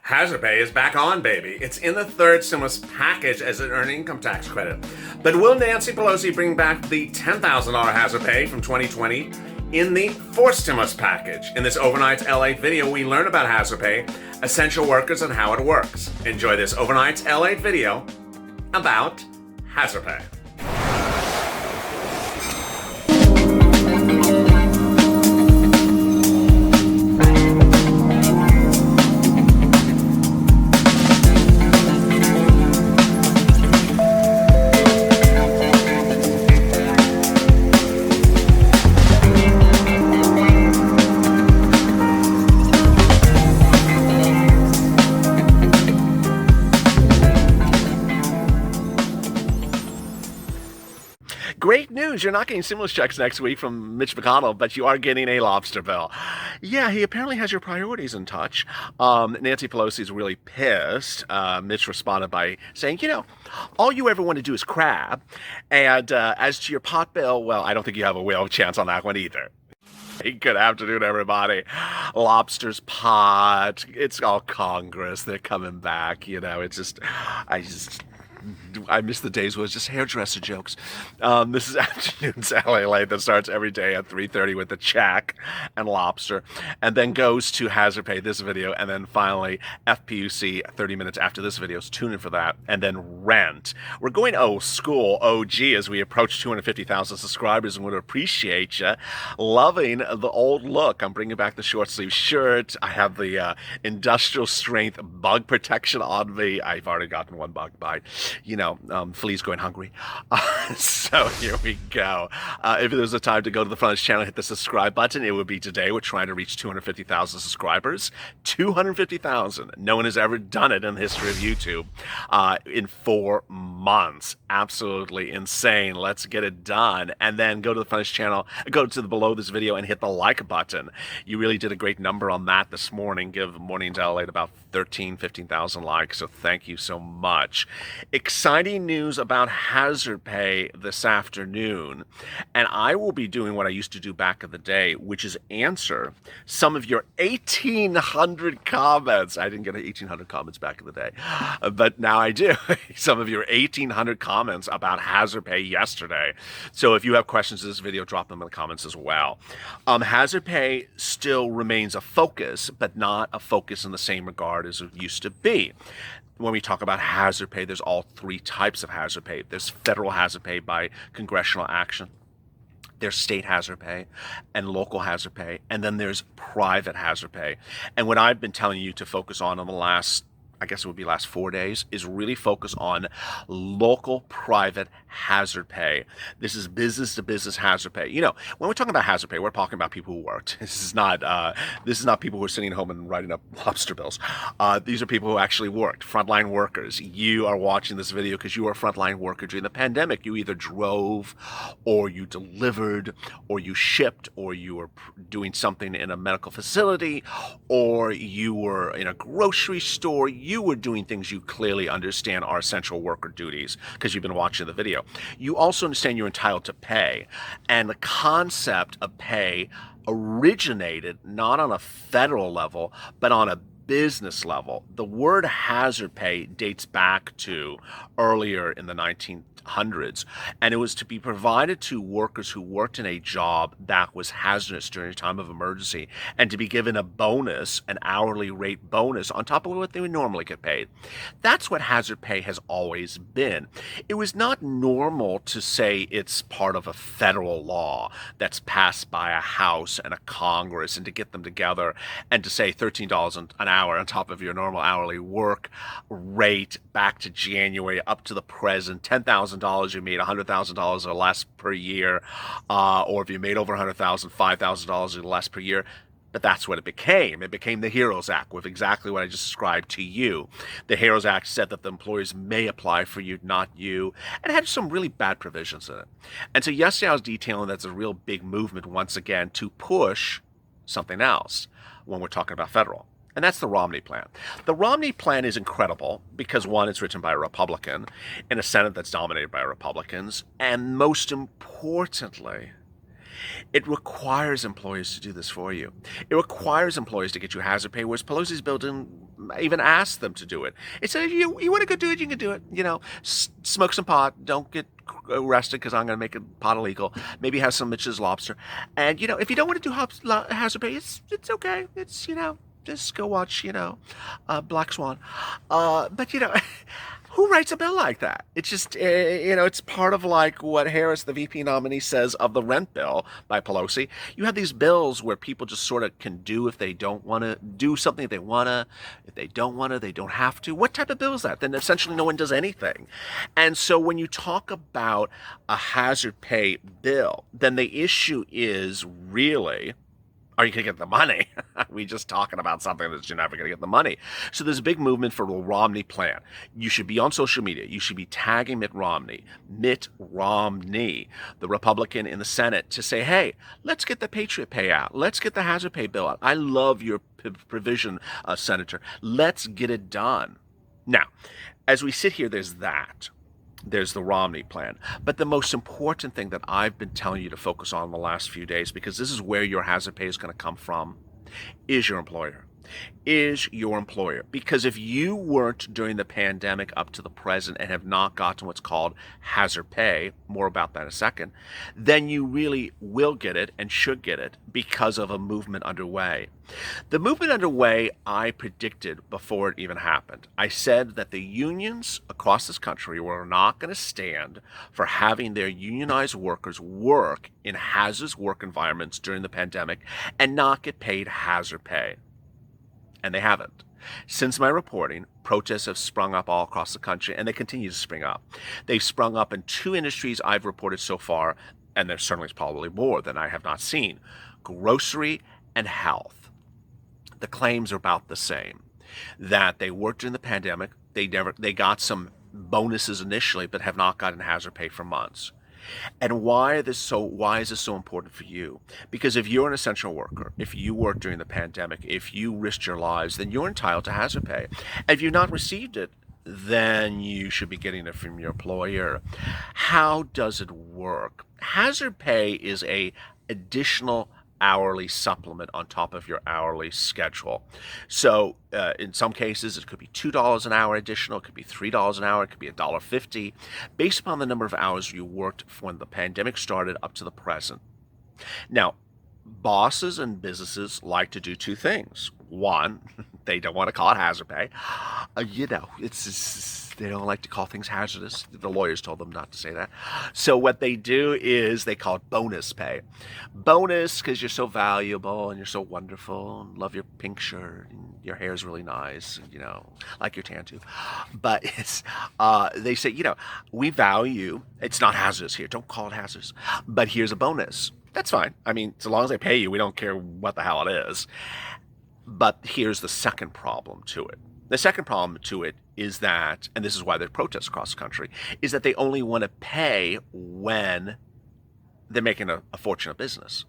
Hazard Pay is back on, baby. It's in the third stimulus package as an earned income tax credit. But will Nancy Pelosi bring back the $10,000 Hazard Pay from 2020 in the fourth stimulus package? In this Overnight LATE video, we learn about Hazard Pay, essential workers, and how it works. Enjoy this Overnight LATE video about Hazard Pay. Great news. You're not getting stimulus checks next week from Mitch McConnell, but you are getting a lobster bill. Yeah, he apparently has your priorities in touch. Nancy Pelosi's really pissed. Mitch responded by saying, all you ever want to do is crab. And as to your pot bill, well, I don't think you have a real chance on that one either. Good afternoon, everybody. Lobster's pot. It's all Congress. They're coming back. I miss the days where it was just hairdresser jokes. This is afternoon's LALATE that starts every day at 3:30 with the check and lobster, and then goes to Hazard Pay, this video, and then finally FPUC 30 minutes after this video. So tune in for that, and then rent. We're going old school, OG, as we approach 250,000 subscribers, and would appreciate you loving the old look. I'm bringing back the short sleeve shirt. I have the industrial strength bug protection on me. I've already gotten one bug bite. Fleas going hungry. So here we go. If there's a time to go to the front of this channel, hit the subscribe button, it would be today. We're trying to reach 250,000 subscribers. 250,000. No one has ever done it in the history of YouTube in 4 months. Absolutely insane. Let's get it done. And then go to the front of this channel, go to the below this video and hit the like button. You really did a great number on that this morning. Give Morning's LALATE about 15,000 likes, so thank you so much. Exciting news about Hazard Pay this afternoon, and I will be doing what I used to do back in the day, which is answer some of your 1,800 comments. I didn't get 1,800 comments back in the day, but now I do. Some of your 1,800 comments about Hazard Pay yesterday. So if you have questions to this video, drop them in the comments as well. Hazard Pay still remains a focus, but not a focus in the same regard as it used to be. When we talk about hazard pay, there's all 3 types of hazard pay. There's federal hazard pay by congressional action. There's state hazard pay and local hazard pay. And then there's private hazard pay. And what I've been telling you to focus on in the last, I guess it would be last 4 days, is really focus on local private hazard pay. This is business to business hazard pay. When we're talking about hazard pay, we're talking about people who worked. This is not people who are sitting at home and writing up lobster bills. These are people who actually worked, frontline workers. You are watching this video because you were a frontline worker during the pandemic. You either drove, or you delivered, or you shipped, or you were doing something in a medical facility, or you were in a grocery store. You were doing things you clearly understand are essential worker duties because you've been watching the video. You also understand you're entitled to pay. And the concept of pay originated not on a federal level, but on a business level. The word hazard pay dates back to earlier in the 1900s, and it was to be provided to workers who worked in a job that was hazardous during a time of emergency, and to be given a bonus, an hourly rate bonus, on top of what they would normally get paid. That's what hazard pay has always been. It was not normal to say it's part of a federal law that's passed by a House and a Congress, and to get them together and to say $13 an hour on top of your normal hourly work rate back to January up to the present. $10,000, you made $100,000 or less per year, or if you made over $100,000, $5,000 or less per year. But that's what it became. It became the HEROES Act with exactly what I just described to you. The HEROES Act said that the employers may apply for you, not you, and it had some really bad provisions in it. And so yesterday I was detailing that's a real big movement once again to push something else when we're talking about federal. And that's the Romney plan. The Romney plan is incredible because, one, it's written by a Republican in a Senate that's dominated by Republicans. And most importantly, It requires employers to do this for you. It requires employers to get you hazard pay, whereas Pelosi's bill didn't even ask them to do it. It said, if you want to go do it, you can do it. Smoke some pot. Don't get arrested because I'm going to make a pot illegal. Maybe have some Mitch's lobster. And, if you don't want to do hazard pay, it's okay. It's, just go watch, Black Swan. But, who writes a bill like that? It's just, it's part of like what Harris, the VP nominee, says of the rent bill by Pelosi. You have these bills where people just sort of can do if they don't want to, do something if they want to. If they don't want to, they don't have to. What type of bill is that? Then essentially no one does anything. And so when you talk about a hazard pay bill, then the issue is really, are you going to get the money? We just talking about something that you're never going to get the money. So there's a big movement for the Romney plan. You should be on social media. You should be tagging Mitt Romney, the Republican in the Senate, to say, hey, let's get the Patriot pay out. Let's get the hazard pay bill out. I love your provision, Senator. Let's get it done. Now, as we sit here, there's that. There's the Romney plan. But the most important thing that I've been telling you to focus on in the last few days, because this is where your hazard pay is going to come from, is your employer. Because if you weren't during the pandemic up to the present and have not gotten what's called hazard pay, more about that in a second, then you really will get it and should get it because of a movement underway. The movement underway I predicted before it even happened. I said that the unions across this country were not going to stand for having their unionized workers work in hazardous work environments during the pandemic and not get paid hazard pay. And they haven't. Since my reporting, protests have sprung up all across the country, and they continue to spring up. They've sprung up in 2 industries I've reported so far, and there certainly is probably more than I have not seen: grocery and health. The claims are about the same, that they worked during the pandemic, they got some bonuses initially, but have not gotten hazard pay for months. And why is this so important for you? Because if you're an essential worker, if you worked during the pandemic, if you risked your lives, then you're entitled to hazard pay. And if you've not received it, then you should be getting it from your employer. How does it work? Hazard pay is a additional hourly supplement on top of your hourly schedule. So in some cases, it could be $2 an hour additional, it could be $3 an hour, it could be $1.50, based upon the number of hours you worked when the pandemic started up to the present. Now, bosses and businesses like to do 2 things. One, they don't want to call it hazard pay. They don't like to call things hazardous. The lawyers told them not to say that. So what they do is they call it bonus pay. Bonus because you're so valuable and you're so wonderful and love your pink shirt and your hair is really nice, like your tan too. But it's they say, we value, it's not hazardous here. Don't call it hazardous. But here's a bonus. That's fine. I mean, so long as they pay you, we don't care what the hell it is. But here's the second problem to it. The second problem to it is that, and this is why there are protests across the country, is that they only want to pay when they're making a fortune of business.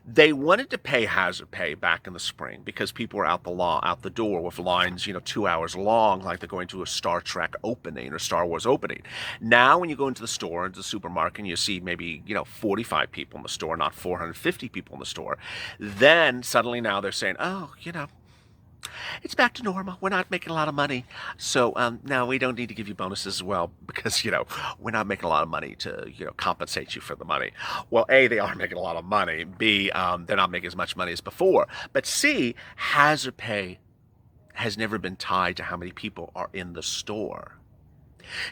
They wanted to pay hazard pay back in the spring because people were out the door with lines, 2 hours long, like they're going to a Star Trek opening or Star Wars opening. Now, when you go into the store, into the supermarket, and you see maybe, 45 people in the store, not 450 people in the store, then suddenly now they're saying, it's back to normal. We're not making a lot of money. So now we don't need to give you bonuses as well because, we're not making a lot of money to, compensate you for the money. Well, A, they are making a lot of money. B, they're not making as much money as before. But C, hazard pay has never been tied to how many people are in the store.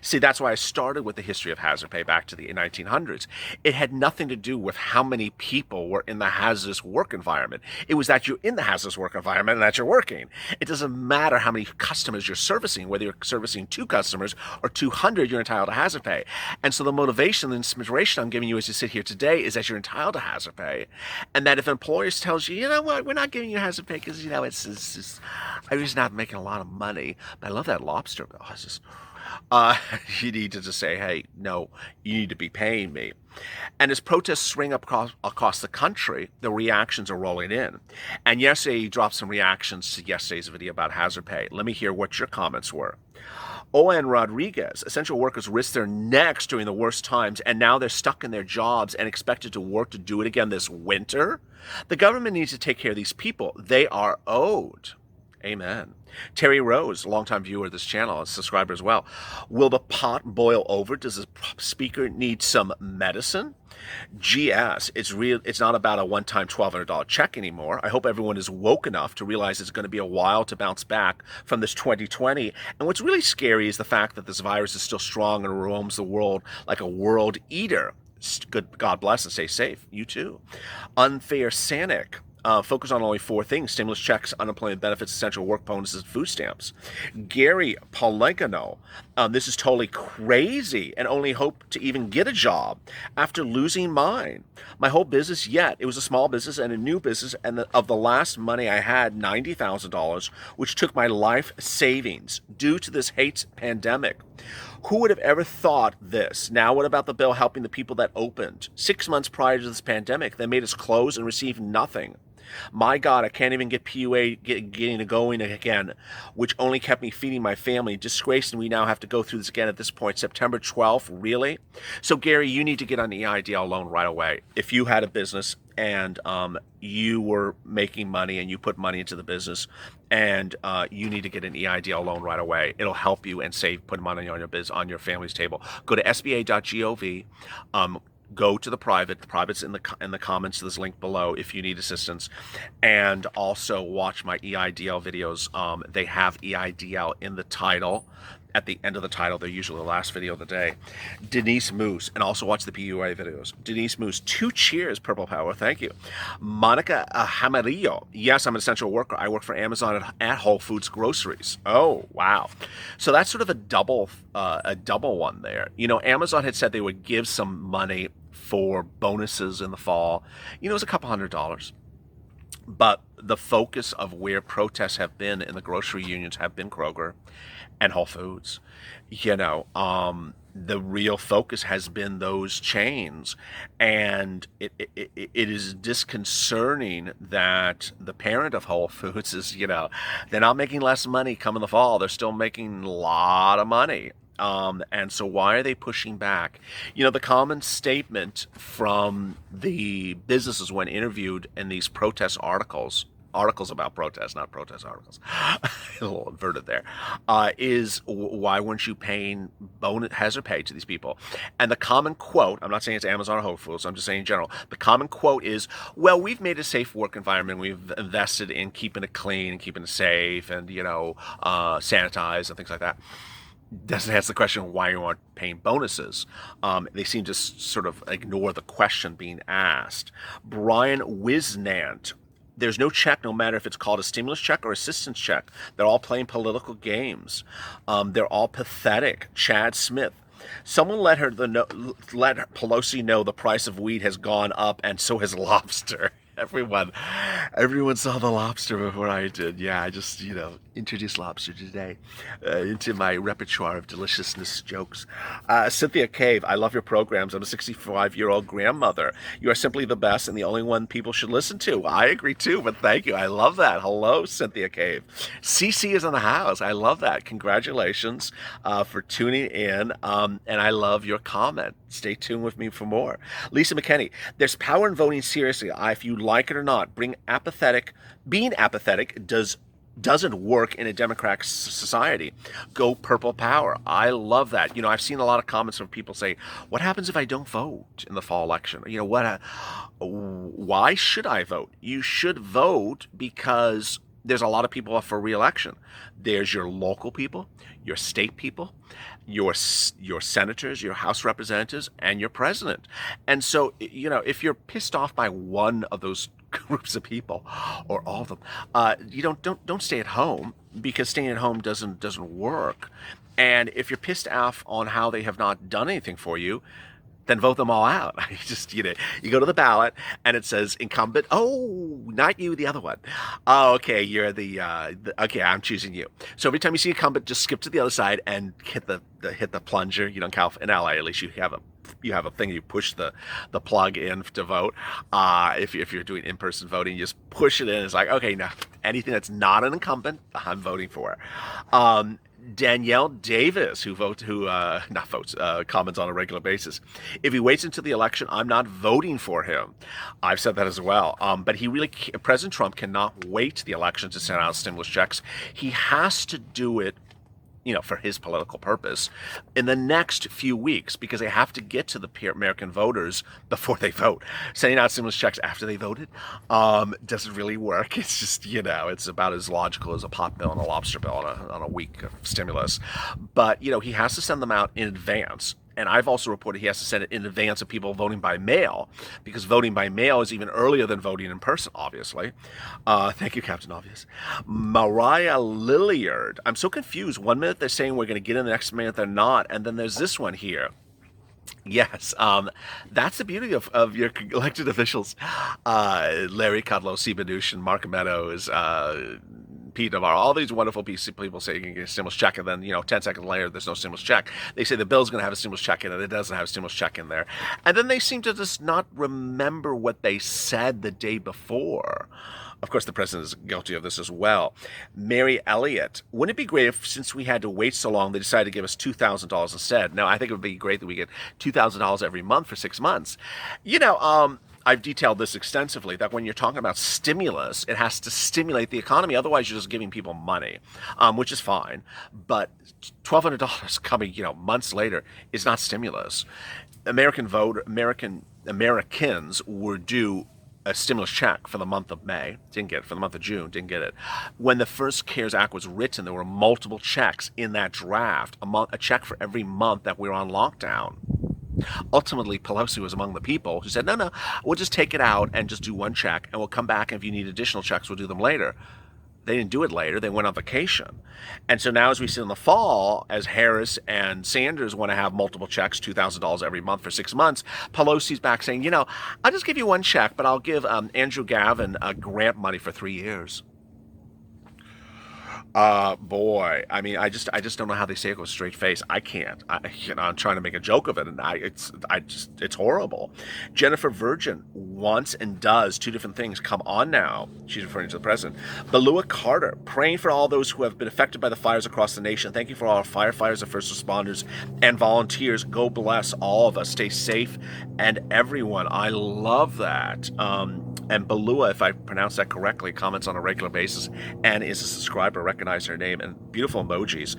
See, that's why I started with the history of hazard pay back to the 1900s. It had nothing to do with how many people were in the hazardous work environment. It was that you're in the hazardous work environment and that you're working. It doesn't matter how many customers you're servicing, whether you're servicing 2 customers or 200, you're entitled to hazard pay. And so the motivation and inspiration I'm giving you as you sit here today is that you're entitled to hazard pay. And that if an employer tells you, what, we're not giving you hazard pay because, I'm just not making a lot of money. But I love that lobster bill. Uh, you need to just say, hey, no, you need to be paying me. And as protests spring up across the country, the reactions are rolling in. And yesterday, you dropped some reactions to yesterday's video about hazard pay. Let me hear what your comments were. O.N. Rodriguez, essential workers risk their necks during the worst times, and now they're stuck in their jobs and expected to work to do it again this winter? The government needs to take care of these people. They are owed. Amen. Terry Rose, longtime viewer of this channel, a subscriber as well. Will the pot boil over? Does the speaker need some medicine? GS, it's not about a one-time $1,200 check anymore. I hope everyone is woke enough to realize it's going to be a while to bounce back from this 2020. And what's really scary is the fact that this virus is still strong and roams the world like a world eater. Good, God bless and stay safe. You too. Unfair Sanic. Focus on only 4 things: stimulus checks, unemployment benefits, essential work bonuses, and food stamps. Gary Polegano, this is totally crazy and only hope to even get a job after losing mine. My whole business, yet it was a small business and a new business, and of the last money I had, $90,000, which took my life savings due to this hate pandemic. Who would have ever thought this? Now, what about the bill helping the people that opened? 6 months prior to this pandemic, they made us close and receive nothing. My God, I can't even get PUA getting going again, which only kept me feeding my family. Disgraced, and we now have to go through this again at this point. September 12th, really? So, Gary, you need to get on the EIDL loan right away. If you had a business and you were making money and you put money into the business, and you need to get an EIDL loan right away. It'll help you and put money on your family's table. Go to sba.gov. Go to the private. The private's in the comments to this link below if you need assistance. And also watch my EIDL videos. They have EIDL in the title. At the end of the title, they're usually the last video of the day. Denise Moose, and also watch the PUA videos. Denise Moose, 2 cheers, Purple Power, thank you. Monica Hamarillo, yes, I'm an essential worker. I work for Amazon at Whole Foods Groceries. Oh, wow. So that's sort of a double one there. You know, Amazon had said they would give some money for bonuses in the fall. You know, it was a couple $100. But the focus of where protests have been in the grocery unions have been Kroger and Whole Foods. You know, the real focus has been those chains, and it is disconcerting that the parent of Whole Foods is, you know, they're not making less money come in the fall. They're still making a lot of money. And so why are they pushing back? You know, the common statement from the businesses when interviewed in these protest articles about protests, not protest articles, a little inverted there, is why weren't you paying hazard pay to these people? And the common quote, I'm not saying it's Amazon or Whole Foods, I'm just saying in general, the common quote is, well, we've made a safe work environment, we've invested in keeping it clean and keeping it safe and, you know, sanitized and things like that. Doesn't answer the question why you aren't paying bonuses. They seem to sort of ignore the question being asked. Brian Wisnant, there's no check, no matter if it's called a stimulus check or assistance check. They're all playing political games. They're all pathetic. Chad Smith, someone let Pelosi know the price of weed has gone up, and so has lobster. Everyone saw the lobster before I did. Yeah, I just, you know, introduced lobster today into my repertoire of deliciousness jokes. Cynthia Cave, I love your programs. I'm a 65-year-old grandmother. You are simply the best and the only one people should listen to. I agree too, but thank you. I love that. Hello, Cynthia Cave. CC is in the house. I love that. Congratulations for tuning in, and I love your comment. Stay tuned with me for more. Lisa McKinney, there's power in voting seriously. If you like it or not, being apathetic doesn't work in a democratic society. Go Purple Power. I love that. You know, I've seen a lot of comments from people say, what happens if I don't vote in the fall election? You know, why should I vote? You should vote because there's a lot of people up for re-election. There's your local people, your state people, your senators, your House representatives, and your president. And so, you know, if you're pissed off by one of those groups of people or all of them, you don't stay at home, because staying at home doesn't work. And if you're pissed off on how they have not done anything for you, then vote them all out. You go to the ballot and it says incumbent. Oh, not you, the other one. Oh, okay, you're okay, I'm choosing you. So every time you see incumbent, just skip to the other side and hit the plunger. In LA, at least you have a thing, you push the plug in to vote. If you're doing in-person voting, you just push it in. It's like, okay, now anything that's not an incumbent, I'm voting for. Danielle Davis, comments on a regular basis. If he waits until the election, I'm not voting for him. I've said that as well. But President Trump cannot wait to the election to send out stimulus checks. He has to do it, for his political purpose in the next few weeks, because they have to get to the American voters before they vote. Sending out stimulus checks after they voted doesn't really work. It's just, it's about as logical as a pot bill and a lobster bill on a week of stimulus. But, he has to send them out in advance. And I've also reported he has to send it in advance of people voting by mail, because voting by mail is even earlier than voting in person, obviously. Thank you, Captain Obvious. Mariah Lilliard. I'm so confused. 1 minute they're saying we're going to get in, the next minute they're not. And then there's this one here. Yes, that's the beauty of your elected officials. Larry Kudlow, Steve Mnuchin, Mark Meadows, Pete Navarro, all these wonderful people say you can get a stimulus check, and then 10 seconds later there's no stimulus check. They say the bill's going to have a stimulus check in it. It doesn't have a stimulus check in there, and then they seem to just not remember what they said the day before. Of course, the president is guilty of this as well. Mary Elliott, wouldn't it be great if, since we had to wait so long, they decided to give us $2,000 instead? No, I think it would be great that we get $2,000 every month for 6 months. I've detailed this extensively, that when you're talking about stimulus, it has to stimulate the economy. Otherwise, you're just giving people money, which is fine. But $1,200 coming, months later is not stimulus. Americans were due a stimulus check for the month of May. Didn't get it. For the month of June, didn't get it. When the first CARES Act was written, there were multiple checks in that draft, a check for every month that we were on lockdown. Ultimately, Pelosi was among the people who said, no, we'll just take it out and just do one check, and we'll come back, and if you need additional checks, we'll do them later. They didn't do it later. They went on vacation. And so now, as we see in the fall, as Harris and Sanders want to have multiple checks, $2,000 every month for 6 months, Pelosi's back saying, I'll just give you one check, but I'll give Andrew Gavin grant money for 3 years. Boy, I mean, I just don't know how they say it with a straight face. I can't. I'm trying to make a joke of it, and it's horrible. Jennifer Virgin wants and does two different things. Come on now. She's referring to the president. Balua Carter, praying for all those who have been affected by the fires across the nation. Thank you for all our firefighters and first responders and volunteers. God bless all of us. Stay safe, and everyone. I love that. And Balua, if I pronounce that correctly, comments on a regular basis and is a subscriber. Recognize her name and beautiful emojis.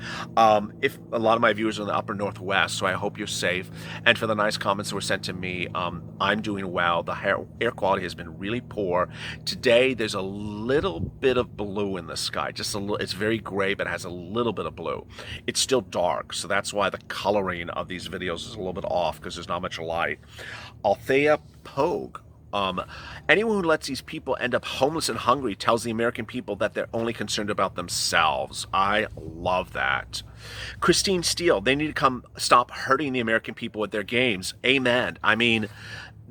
If a lot of my viewers are in the upper Northwest, so I hope you're safe. And for the nice comments that were sent to me, I'm doing well. The air quality has been really poor. Today, there's a little bit of blue in the sky. Just a little. It's very gray, but it has a little bit of blue. It's still dark, so that's why the coloring of these videos is a little bit off, because there's not much light. Althea Pogue. Anyone who lets these people end up homeless and hungry tells the American people that they're only concerned about themselves. I love that. Christine Steele, they need to stop hurting the American people with their games. Amen. I mean,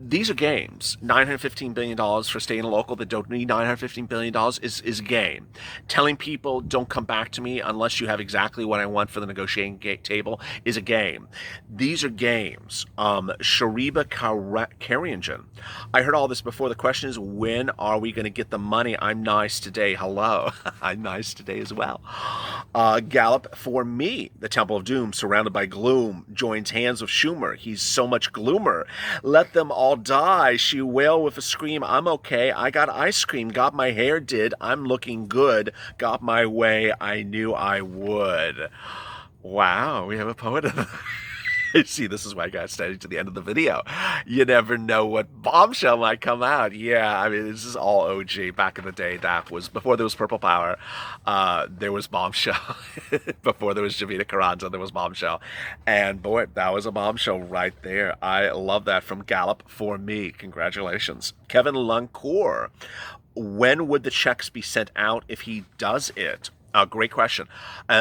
these are games. $915 billion for state and local that don't need $915 billion is a game. Telling people don't come back to me unless you have exactly what I want for the negotiating table is a game. These are games. Shariba Karianjan. I heard all this before. The question is, when are we going to get the money? I'm nice today. Hello. I'm nice today as well. Gallup, for me, the Temple of Doom, surrounded by gloom, joins hands with Schumer. He's so much gloomer. Let them all die. She wailed with a scream. I'm okay. I got ice cream. Got my hair did. I'm looking good. Got my way. I knew I would. Wow, we have a poet. See, this is why I got steady to the end of the video. You never know what bombshell might come out. Yeah, I mean, this is all OG. Back in the day, that was before there was Purple Power. There was Bombshell. Before there was Javita Carranza, there was Bombshell. And boy, that was a bombshell right there. I love that from Gallup for me. Congratulations. Kevin Luncourt. When would the checks be sent out if he does it? Great question.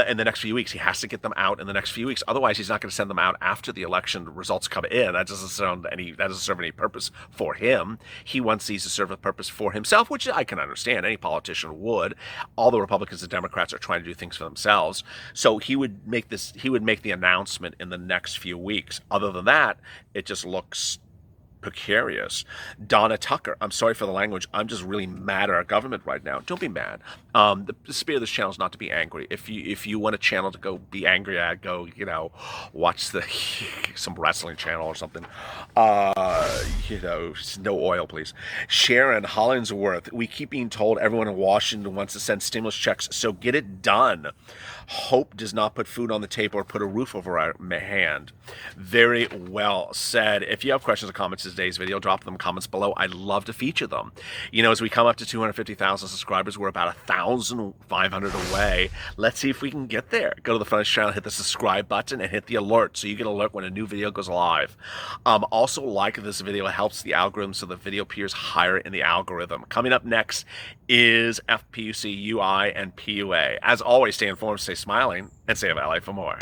In the next few weeks, he has to get them out in the next few weeks. Otherwise, he's not going to send them out after the election results come in. That doesn't serve any purpose for him. He wants these to serve a purpose for himself, which I can understand. Any politician would. All the Republicans and Democrats are trying to do things for themselves. So he would make the announcement in the next few weeks. Other than that, it just looks precarious. Donna Tucker, I'm sorry for the language. I'm just really mad at our government right now. Don't be mad. The spirit of this channel is not to be angry. If you want a channel to go be angry at, go watch some wrestling channel or something. No oil, please. Sharon Hollingsworth, we keep being told everyone in Washington wants to send stimulus checks, so get it done. Hope does not put food on the table or put a roof over our hand. Very well said. If you have questions or comments in today's video, drop them in the comments below. I'd love to feature them. As we come up to 250,000 subscribers, we're about 1,500 away. Let's see if we can get there. Go to the front of the channel, hit the subscribe button, and hit the alert so you get an alert when a new video goes live. Also, like this video. It helps the algorithm so the video appears higher in the algorithm. Coming up next is FPUC, UI, and PUA. As always, stay informed, stay smiling, and stay LA for more.